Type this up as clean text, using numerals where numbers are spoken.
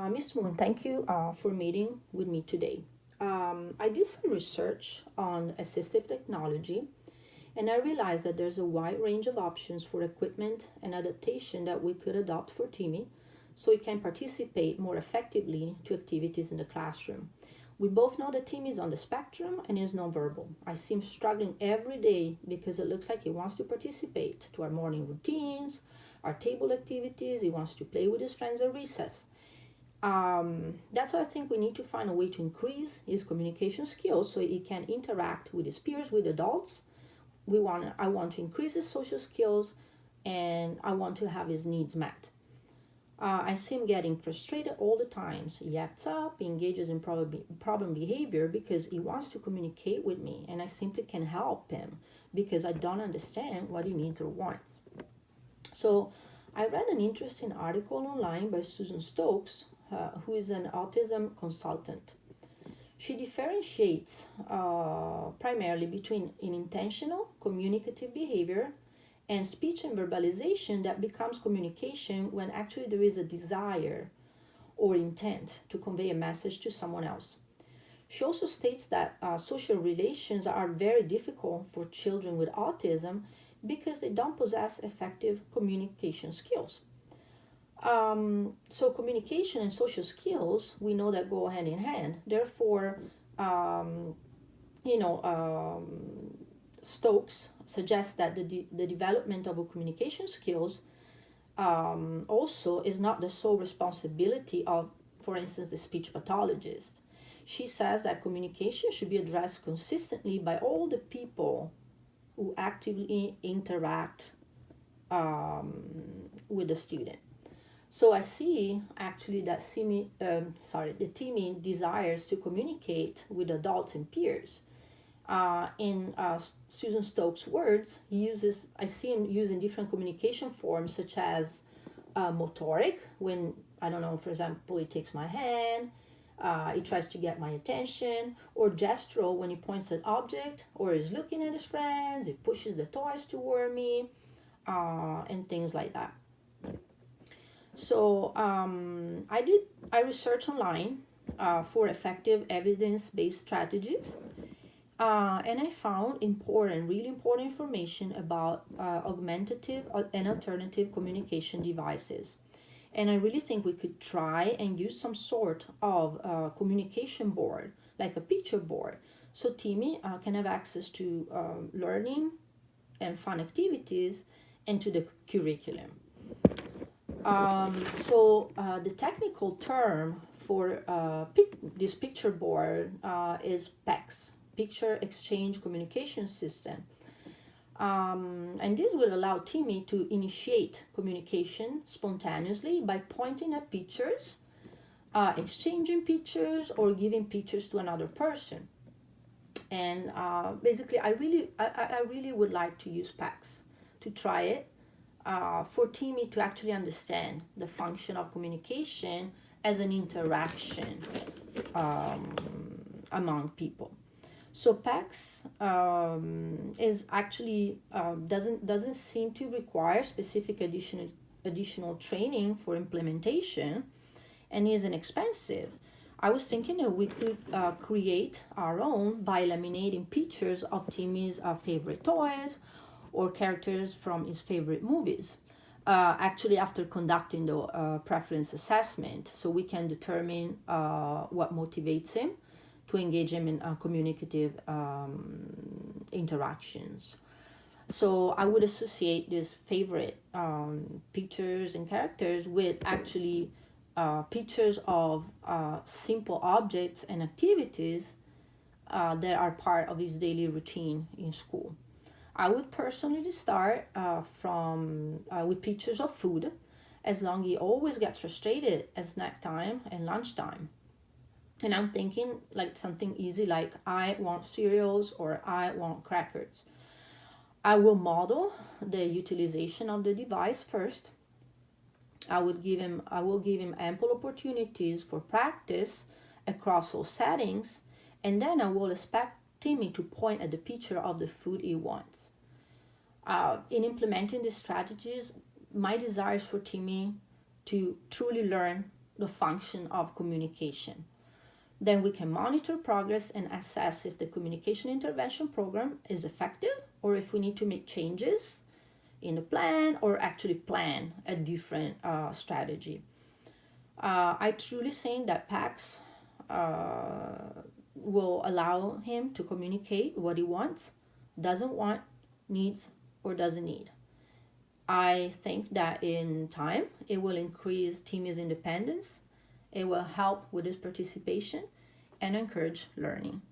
Miss Moon, thank you for meeting with me today. I did some research on assistive technology and I realized that there's a wide range of options for equipment and adaptation that we could adopt for Timmy so he can participate more effectively to activities in the classroom. We both know that Timmy is on the spectrum and is nonverbal. I see him struggling every day because it looks like he wants to participate to our morning routines, our table activities, he wants to play with his friends at recess. That's why I think we need to find a way to increase his communication skills so he can interact with his peers, with adults. I want to increase his social skills, and I want to have his needs met. I see him getting frustrated all the times. He acts up, he engages in problem behavior because he wants to communicate with me, and I simply can help him because I don't understand what he needs or wants. So I read an interesting article online by Susan Stokes, who is an autism consultant. She differentiates primarily between an intentional communicative behavior and speech and verbalization that becomes communication when actually there is a desire or intent to convey a message to someone else. She also states that social relations are very difficult for children with autism because they don't possess effective communication skills. So communication and social skills, we know that go hand in hand. Therefore, um, you know, Stokes suggests that the development of a communication skills also is not the sole responsibility of, for instance, the speech pathologist. She says that communication should be addressed consistently by all the people who actively interact with the student. So I see actually that the Timmy desires to communicate with adults and peers. In Susan Stokes' words, I see him using different communication forms such as motoric, when, I don't know, for example, he takes my hand, he tries to get my attention, or gestural when he points at object, or is looking at his friends, he pushes the toys toward me, and things like that. So I researched online for effective evidence-based strategies, and I found really important information about augmentative and alternative communication devices. And I really think we could try and use some sort of communication board, like a picture board, so Timmy can have access to learning and fun activities and to the curriculum. The technical term for this picture board is Pecs, Picture Exchange Communication System. And this will allow Timmy to initiate communication spontaneously by pointing at pictures, exchanging pictures, or giving pictures to another person. And basically, I really would like to use PACS to try it for Timmy to actually understand the function of communication as an interaction um, among people. So PACS is actually doesn't seem to require specific additional training for implementation and isn't expensive. I was thinking that we could create our own by laminating pictures of Timmy's favorite toys or characters from his favorite movies. Actually, after conducting the preference assessment, so we can determine what motivates him to engage him in communicative interactions. So I would associate these favorite pictures and characters with actually pictures of simple objects and activities that are part of his daily routine in school. I would personally start from with pictures of food, as long he always gets frustrated at snack time and lunchtime. And I'm thinking like something easy like I want cereals or I want crackers. I will model the utilization of the device first. I will give him ample opportunities for practice across all settings, and then I will expect Timmy to point at the picture of the food he wants. In implementing these strategies, my desire is for Timmy to truly learn the function of communication. Then we can monitor progress and assess if the communication intervention program is effective or if we need to make changes in the plan or actually plan a different strategy. I truly think that Pecs will allow him to communicate what he wants, doesn't want, needs, or doesn't need. I think that in time it will increase Timmy's independence, it will help with his participation, and encourage learning.